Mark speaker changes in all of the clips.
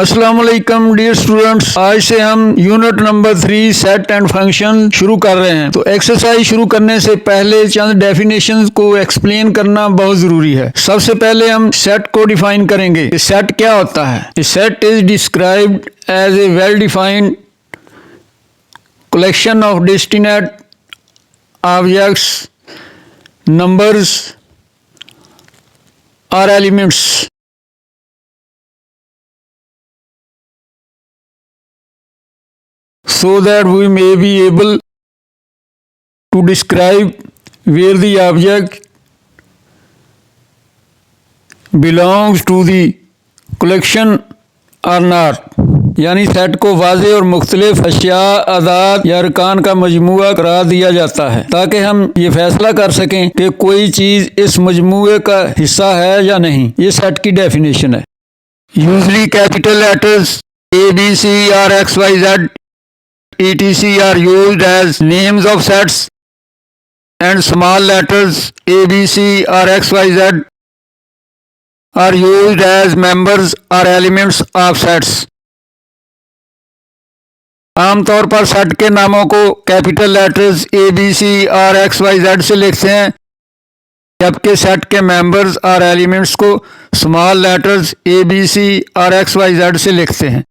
Speaker 1: अस्सलाम वालेकुम dear students, आज से हम unit number 3 set and function शुरू कर रहे हैं। तो एक्सरसाइज शुरू करने से पहले चंद डेफिनेशंस को एक्सप्लेन करना बहुत ज़रूरी है। सबसे पहले हम सेट को डिफाइन करेंगे। सेट क्या होता है? Set is described as a well defined collection of distinct objects, numbers or elements so that we may be able to describe where the object belongs to the collection or not। यानी set को वाज़े और मुख्तलिफ अशिया, अदाद या अरकान का मजमूआ करार दिया जाता है ताकि हम ये फैसला कर सकें कि कोई चीज़ इस मजमूए का हिस्सा है या नहीं। ये सेट की डेफिनेशन है। यूजली कैपिटल लेटर्स ABC और XYZ etc are used as names of sets and small letters ABC or XYZ are used as members or elements of sets। आमतौर पर सेट के नामों को कैपिटल लेटर्स ABC और XYZ से लिखते हैं, जबकि सेट के मेंबर्स और एलिमेंट्स को स्मॉल लेटर्स ABC और XYZ से लिखते हैं।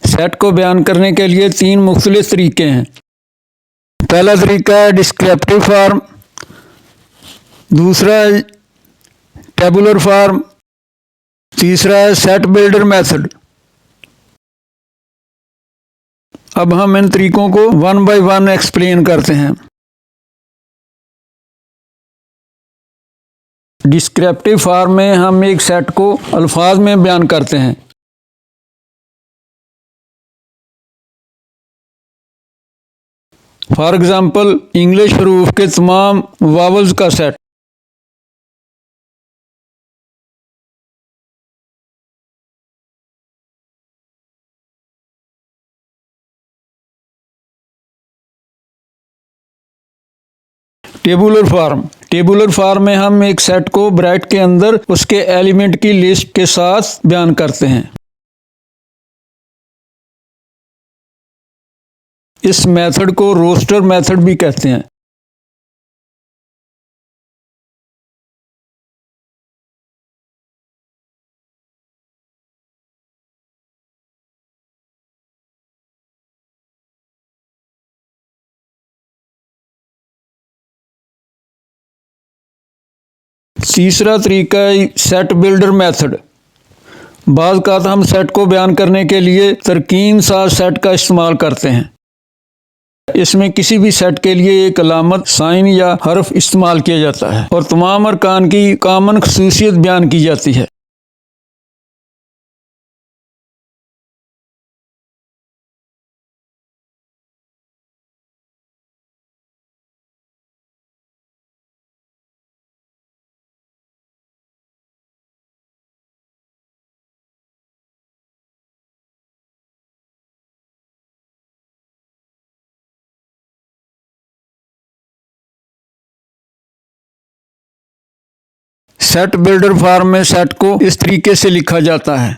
Speaker 1: सेट को बयान करने के लिए 3 मुख्तलिफ तरीके हैं। पहला तरीका है डिस्क्रिप्टिव फॉर्म, दूसरा है टेबुलर फॉर्म, तीसरा है सेट बिल्डर मेथड। अब हम इन तरीकों को 1 बाय 1 एक्सप्लेन करते हैं। डिस्क्रिप्टिव फॉर्म में हम एक सेट को अल्फाज में बयान करते हैं। फॉर एग्ज़ाम्पल, इंग्लिश हरूफ के तमाम वावल्स का सेट। टेबुलर फॉर्म में हम एक सेट को ब्रैकेट के अंदर उसके एलिमेंट की लिस्ट के साथ बयान करते हैं। इस मेथड को रोस्टर मेथड भी कहते हैं। तीसरा तरीका है सेट बिल्डर मेथड। बाज़ औक़ात हम सेट को बयान करने के लिए तरकीन साज सेट का इस्तेमाल करते हैं। इसमें किसी भी सेट के लिए एक अलामत, साइन या हर्फ इस्तेमाल किया जाता है और तमाम अरकान की कॉमन खसूसियत बयान की जाती है। सेट बिल्डर फॉर्म में सेट को इस तरीके से लिखा जाता है।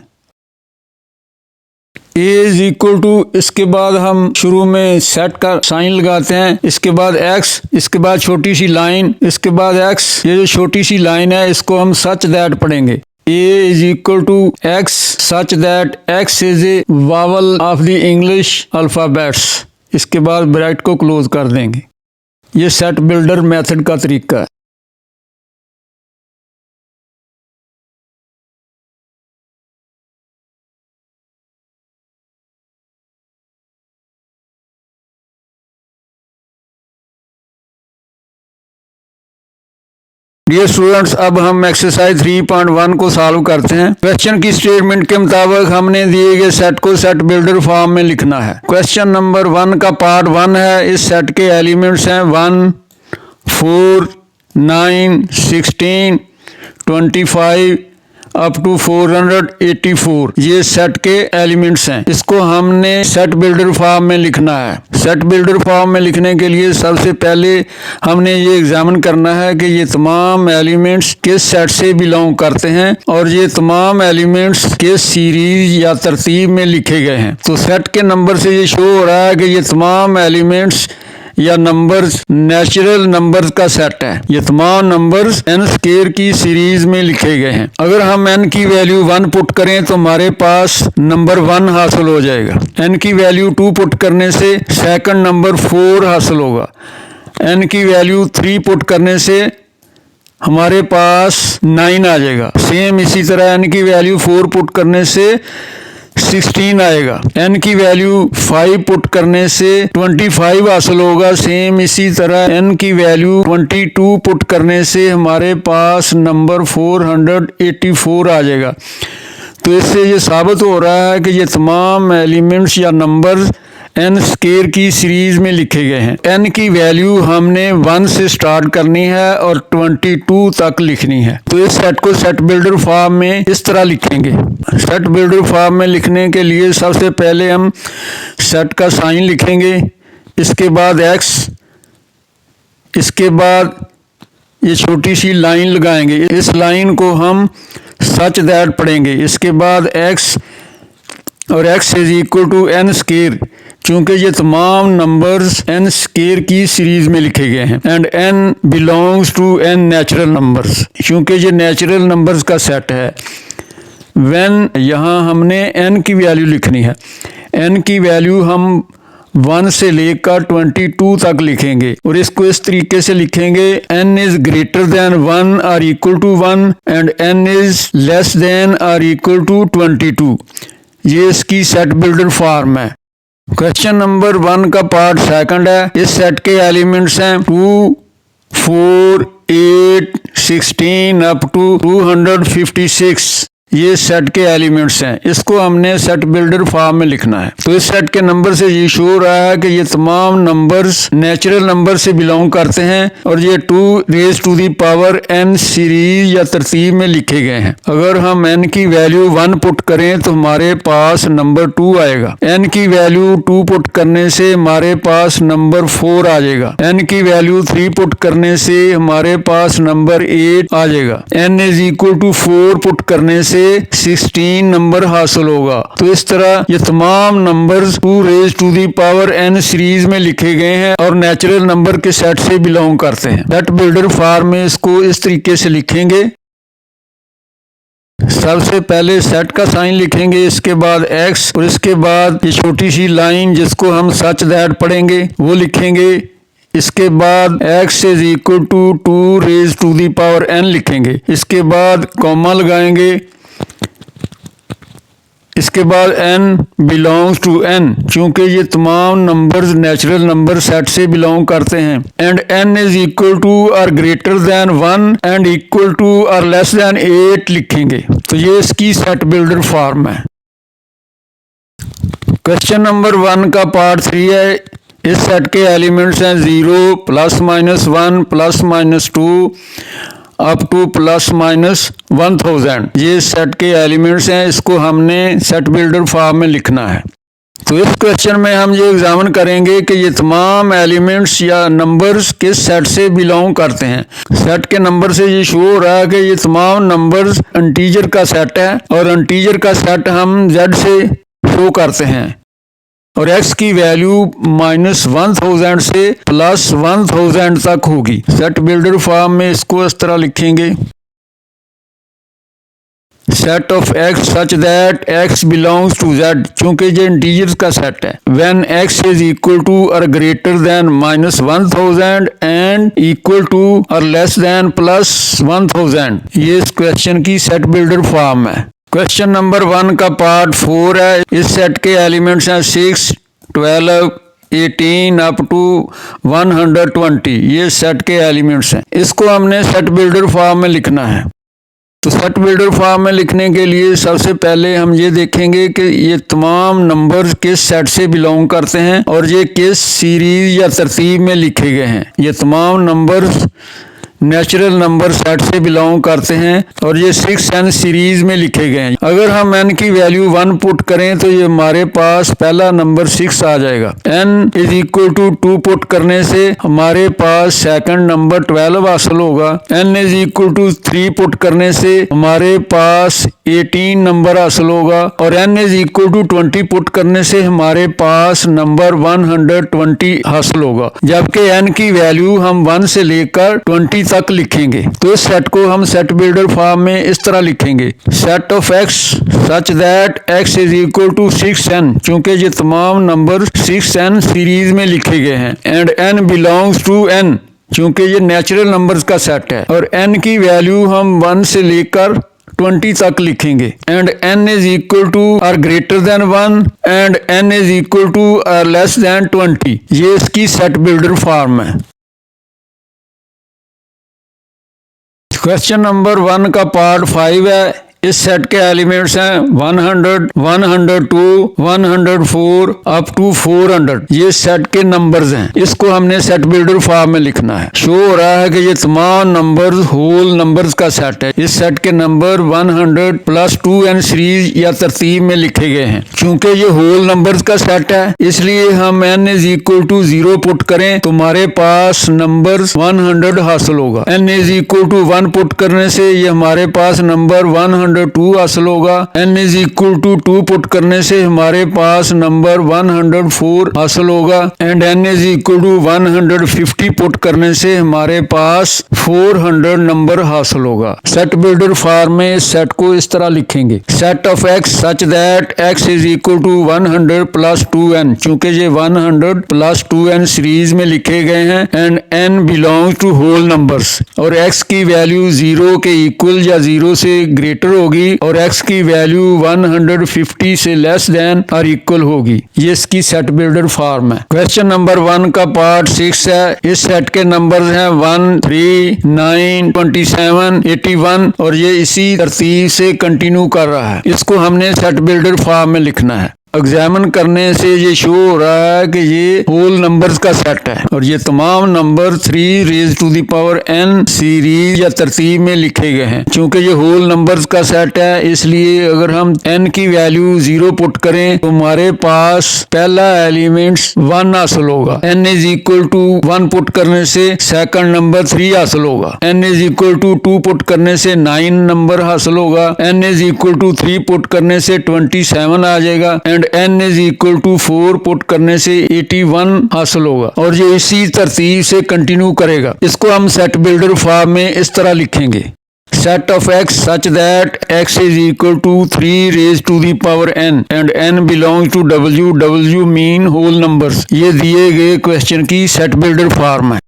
Speaker 1: A इज इक्वल टू, इसके बाद हम शुरू में सेट का साइन लगाते हैं, इसके बाद X, इसके बाद छोटी सी लाइन, इसके बाद X। ये जो छोटी सी लाइन है इसको हम सच दैट पढ़ेंगे। A is equal to X such that X is a vowel of the English alphabets. इसके बाद ब्रैकेट को क्लोज कर देंगे। ये सेट बिल्डर मेथड का तरीका है। डियर स्टूडेंट्स, अब हम एक्सरसाइज 3.1 को सॉल्व करते हैं। क्वेश्चन की स्टेटमेंट के मुताबिक हमने दिए गए सेट को सेट बिल्डर फॉर्म में लिखना है। क्वेश्चन नंबर 1 का पार्ट 1 है। इस सेट के एलिमेंट्स हैं 1, 4, 9, 16, 25 अप टू 484 ये सेट के एलिमेंट्स हैं। इसको हमने सेट बिल्डर फॉर्म में लिखना है। सेट बिल्डर फॉर्म में लिखने के लिए सबसे पहले हमने ये एग्जामिन करना है कि ये तमाम एलिमेंट्स किस सेट से बिलोंग करते हैं और ये तमाम एलिमेंट्स किस सीरीज या तरतीब में लिखे गए हैं। तो सेट के नंबर से ये शो हो रहा है कि ये तमाम एलिमेंट्स या नंबर्स नेचुरल नंबर्स का सेट है। ये तमाम नंबर्स n स्क्वायर की सीरीज में लिखे गए हैं। अगर हम n की वैल्यू 1 पुट करें तो हमारे पास नंबर 1 हासिल हो जाएगा। n की वैल्यू 2 पुट करने से सेकंड नंबर 4 हासिल होगा। n की वैल्यू 3 पुट करने से हमारे पास 9 आ जाएगा। सेम इसी तरह n की वैल्यू 4 पुट करने से 16 आएगा। n की वैल्यू 5 पुट करने से 25 हासिल होगा। सेम इसी तरह n की वैल्यू 22 पुट करने से हमारे पास नंबर 484 आ जाएगा। तो इससे ये साबित हो रहा है कि ये तमाम एलिमेंट्स या नंबर्स n स्क्वायर की सीरीज में लिखे गए हैं। n की वैल्यू हमने 1 से स्टार्ट करनी है और 22 तक लिखनी है। तो इस सेट को सेट बिल्डर फॉर्म में इस तरह लिखेंगे। सेट बिल्डर फॉर्म में लिखने के लिए सबसे पहले हम सेट का साइन लिखेंगे, इसके बाद x, इसके बाद ये छोटी सी लाइन लगाएंगे। इस लाइन को हम सच दैट पढ़ेंगे। इसके बाद x और x is equal to n square, चूँकि ये तमाम नंबर्स n स्क्वायर की सीरीज में लिखे गए हैं। And n belongs to n natural numbers, क्योंकि ये नेचुरल नंबर्स का सेट है। व्हेन यहाँ हमने n की वैल्यू लिखनी है। n की वैल्यू हम 1 से लेकर 22 तक लिखेंगे और इसको इस तरीके से लिखेंगे, n इज ग्रेटर देन 1 और equal to 1 and n is less than और इक्वल टू 22। ये इसकी सेट बिल्डर फॉर्म है। क्वेश्चन नंबर 1 का पार्ट सेकंड है। इस सेट के एलिमेंट्स हैं 2, 4, 8, 16 अप टू 256। ये सेट के एलिमेंट्स हैं। इसको हमने सेट बिल्डर फॉर्म में लिखना है। तो इस सेट के नंबर से ये शो हो रहा है कि ये तमाम नंबर्स नेचुरल नंबर से बिलोंग करते हैं और ये 2 raise to the power n series या तरतीब में लिखे गए हैं। अगर हम n की वैल्यू 1 पुट करें तो हमारे पास नंबर 2 आएगा। n की वैल्यू 2 पुट करने से हमारे पास नंबर 4 आ जाएगा। n की वैल्यू 3 पुट करने से हमारे पास नंबर 8 आ जाएगा। n is equal to 4 put करने से 16 नंबर हासिल होगा। तो इस तरह ये तमाम numbers 2 raise to the power n series में लिखे गए हैं और नेचुरल नंबर के सेट से बिलोंग करते हैं। सेट बिल्डर फॉर्म में इसको इस तरीके से लिखेंगे। सबसे पहले सेट का साइन लिखेंगे, इसके बाद x और इसके बाद ये छोटी सी लाइन जिसको हम सच दैट पढ़ेंगे वो लिखेंगे। इसके बाद x is equal to 2 raise to the power n लिखेंगे। इसके बाद कॉमा लगाएंगे। इसके बाद n बिलोंग्स टू n, चूँकि ये तमाम नंबर्स नेचुरल नंबर सेट से बिलोंग करते हैं। And n is equal to और greater than 1 and equal to और लेस देन 8 लिखेंगे। तो ये इसकी सेट बिल्डर फॉर्म है। क्वेश्चन नंबर 1 का पार्ट 3 है। इस सेट के एलिमेंट्स हैं 0 plus minus 1 plus minus 2 up two plus minus 1000। ये सेट के एलिमेंट्स हैं। इसको हमने सेट बिल्डर फॉर्म में लिखना है। तो इस क्वेश्चन में हम ये एग्जामिन करेंगे कि ये तमाम एलिमेंट्स या नंबर्स किस सेट से बिलोंग करते हैं। सेट के नंबर से ये शो हो रहा है कि ये तमाम नंबर्स इंटीजर का सेट है और इंटीजर का सेट हम z से शो करते हैं और x की वैल्यू -1000 से +1000 तक होगी। सेट बिल्डर फॉर्म में इसको इस तरह लिखेंगे, set of x such that x belongs to z, चूँकि ये इंटीजर्स का सेट है। When x is equal to और greater than -1000 and equal to और लेस देन +1000। ये इस क्वेश्चन की सेट बिल्डर फॉर्म है। क्वेश्चन नंबर 1 का पार्ट 4 है। इस सेट के एलिमेंट्स हैं 6, 12, 18 अप टू 120। ये सेट के एलिमेंट्स हैं। इसको हमने सेट बिल्डर फॉर्म में लिखना है। तो सेट बिल्डर फॉर्म में लिखने के लिए सबसे पहले हम ये देखेंगे कि ये तमाम नंबर्स किस सेट से बिलोंग करते हैं और ये किस सीरीज या तरतीब में लिखे गए हैं। ये तमाम नंबर्स नेचुरल नंबर सेट से बिलोंग करते हैं और ये 6n सीरीज में लिखे गए हैं। अगर हम n की वैल्यू 1 पुट करें तो ये हमारे पास पहला नंबर 6 आ जाएगा। n is equal to 2 put करने से हमारे पास सेकंड नंबर 12 हासिल होगा। n is equal to 3 put करने से हमारे पास 18 नंबर हासिल होगा और n is equal to 20 put करने से हमारे पास नंबर 120 हासिल होगा। जबकि n की वैल्यू हम 1 से लेकर 20 तक लिखेंगे। तो इस सेट को हम सेट बिल्डर फॉर्म में इस तरह लिखेंगे, set of x such that x is equal to 6n, चूंकि ये तमाम नंबर 6n सीरीज में लिखे गए हैं, and n belongs to n, चूंकि ये नेचुरल नंबर्स का सेट है और n की वैल्यू हम 1 से लेकर 20 तक लिखेंगे, and n is equal to or greater than 1 and n is equal to or less than 20। ये इसकी सेट बिल्डर फॉर्म है। क्वेश्चन नंबर 1 का पार्ट 5 है। इस सेट के एलिमेंट्स हैं 100, 102, 104 अप टू 400। ये सेट के नंबर्स हैं। इसको हमने सेट बिल्डर फॉर्म में लिखना है। शो हो रहा है कि ये तमाम नंबर्स होल नंबर्स का सेट है। इस सेट के नंबर 100 प्लस 2n सीरीज या तरतीब में लिखे गए हैं। चूंकि ये होल नंबर्स का सेट है इसलिए हम n is equal to 0 put करें तो हमारे पास नंबर 100 हासिल होगा। n is equal to 1 put करने से ये हमारे पास नंबर 102 हासिल होगा। n is equal to 2 put करने से हमारे पास नंबर 104 हासिल होगा and n is equal to 150 put करने से हमारे पास 400 नंबर हासिल होगा। सेट बिल्डर फॉर्म में इस सेट को इस तरह लिखेंगे, set of x such that x is equal to 100 plus 2n, चूंकि ये 100 प्लस 2n सीरीज में लिखे गए हैं and n belongs to whole numbers और x की वैल्यू 0 के इक्वल या 0 से ग्रेटर होगी और x की वैल्यू 150 से लेस देन और इक्वल होगी। ये इसकी सेट बिल्डर फॉर्म है। क्वेश्चन नंबर 1 का पार्ट 6 है। इस सेट के नंबर्स हैं 1, 3, 9, 27, 81 और ये इसी तरतीब से कंटिन्यू कर रहा है। इसको हमने सेट बिल्डर फॉर्म में लिखना है। एग्जामिन करने से ये शो हो रहा है कि ये होल नंबर्स का सेट है और ये तमाम number 3 raise to the power n series या तरतीब में लिखे गए हैं। चूंकि ये होल नंबर्स का सेट है इसलिए अगर हम n की वैल्यू 0 पुट करें तो हमारे पास पहला एलिमेंट्स 1 हासिल होगा। n is equal to 1 put करने से सेकंड नंबर 3 हासिल होगा। n is equal to 2 put करने से 9 नंबर हासिल होगा। n is equal to 3 put करने से 27 आ जाएगा and n is equal to 4 put करने से 81 हासिल होगा और ये इसी तरतीब से कंटिन्यू करेगा। इसको हम सेट बिल्डर फॉर्म में इस तरह लिखेंगे, set of x such that x is equal to 3 raise to the power n and n belongs to w mean whole numbers. ये दिए गए क्वेश्चन की सेट बिल्डर फॉर्म है।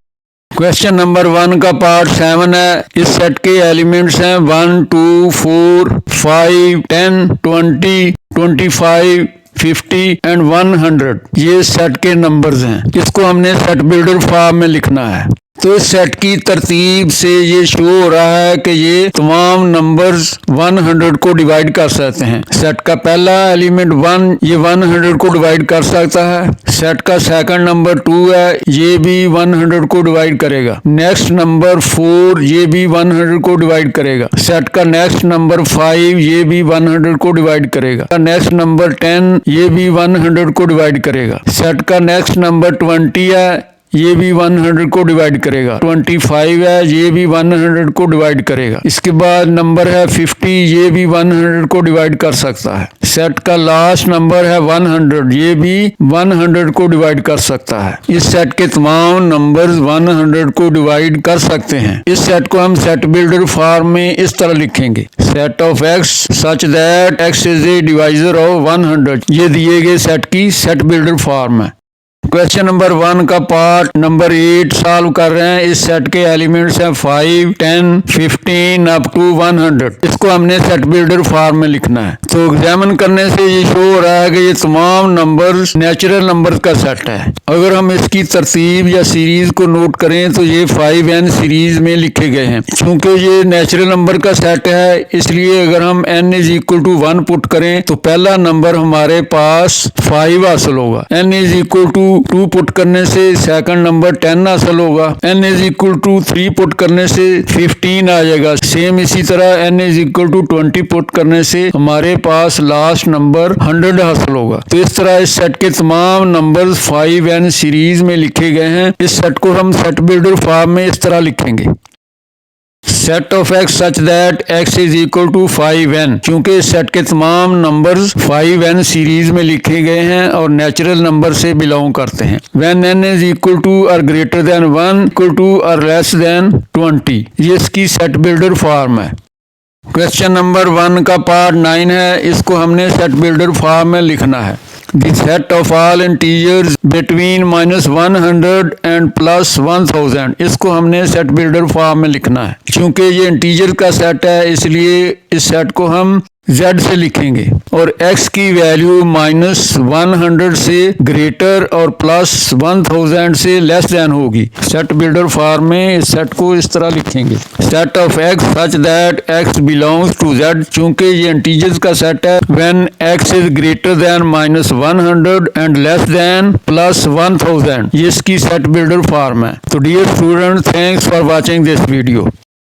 Speaker 1: क्वेश्चन नंबर 1 का पार्ट 7 है। इस सेट के एलिमेंट्स हैं 1, 2, 4, 5, 10, 20, 25, 50 एंड 100। ये सेट के नंबर्स हैं। इसको हमने सेट बिल्डर फॉर्म में लिखना है। तो इस सेट की तरतीब से ये शो हो रहा है कि ये तमाम नंबर्स 100 को डिवाइड कर सकते हैं। सेट का पहला एलिमेंट 1 ये 100 को डिवाइड कर सकता है। सेट का सेकंड नंबर 2 है ये भी 100 को डिवाइड करेगा। नेक्स्ट नंबर 4 ये भी 100 को डिवाइड करेगा। सेट का नेक्स्ट नंबर 5 ये भी 100 को डिवाइड करेगा। नेक्स्ट नंबर 10 ये भी 100 को डिवाइड करेगा। सेट का नेक्स्ट नंबर 20 है ये भी 100 को डिवाइड करेगा। 25 है ये भी 100 को डिवाइड करेगा। इसके बाद नंबर है 50 ये भी 100 को डिवाइड कर सकता है। सेट का लास्ट नंबर है 100 ये भी 100 को डिवाइड कर सकता है। इस सेट के तमाम नंबर्स 100 को डिवाइड कर सकते हैं। इस सेट को हम सेट बिल्डर फॉर्म में इस तरह लिखेंगे, set of x such that x is A divisor of 100। ये दिए गए सेट की सेट बिल्डर फॉर्म है। क्वेश्चन नंबर 1 का पार्ट नंबर 8 सॉल्व कर रहे हैं। इस सेट के एलिमेंट्स हैं 5, 10, 15 अप टू 100। इसको हमने सेट बिल्डर फॉर्म में लिखना है। तो एग्जामिन करने से ये शो हो रहा है कि ये तमाम नंबर्स नेचुरल नंबर्स का सेट है। अगर हम इसकी तरतीब या सीरीज को नोट करें तो ये 5n सीरीज में लिखे गए हैं। चूंकि ये नेचुरल नंबर का सेट है इसलिए अगर हम n is equal to 1 put करें तो पहला नंबर हमारे पास 5 हासिल होगा। n is equal to 2 put करने से सेकंड नंबर 10 हासिल होगा। n is equal to 3 put करने से 15 आ जाएगा। सेम इसी तरह n is equal to 20 put करने से हमारे पास लास्ट नंबर 100 हासिल होगा। तो इस तरह इस सेट के तमाम नंबर्स 5n सीरीज में लिखे गए हैं। इस सेट को हम सेट बिल्डर फॉर्म में इस तरह लिखेंगे, set of x such that x is equal to 5n। चूंकि इस सेट के तमाम नंबर्स 5n सीरीज में लिखे गए हैं और नेचुरल नंबर से बिलोंग करते हैं। When n is equal to और ग्रेटर देन 1 इक्वल टू और लेस देन 20, ये इसकी सेट बिल्डर फॉर्म है। क्वेश्चन नंबर 1 का पार्ट 9 है, इसको हमने सेट बिल्डर फॉर्म में लिखना है। The set of all integers between -100 and +1000, इसको हमने सेट बिल्डर फॉर्म में लिखना है। चूंकि ये इंटीजर का सेट है इसलिए इस सेट को हम z से लिखेंगे और x की वैल्यू -100 से ग्रेटर और +1000 से लेस देन होगी। सेट बिल्डर फॉर्म में इस सेट को इस तरह लिखेंगे, set of x such that x belongs to z। चूंकि ये इंटीजर्स का सेट है, when x is greater than -100 and less than +1000, ये इसकी सेट बिल्डर फॉर्म है। तो dear student, thanks for watching this video.